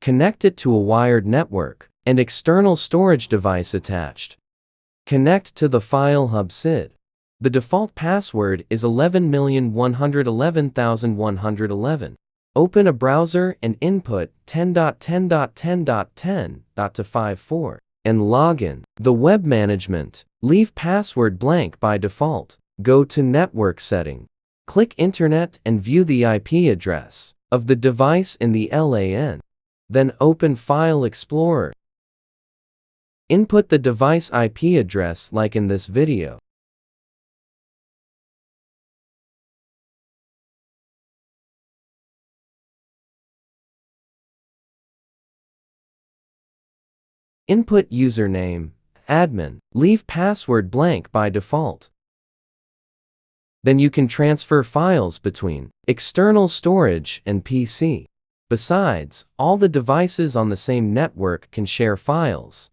Connect it to a wired network and external storage device attached. Connect to the FileHub SID. The default password is 11,111,111. Open a browser and input 10.10.10.10.254 and log in. The web management. Leave password blank by default. Go to Network Setting. Click Internet and view the IP address of the device in the LAN. Then open File Explorer. Input the device IP address like in this video. Input username, admin. Leave password blank by default. Then you can transfer files between external storage and PC. Besides, all the devices on the same network can share files.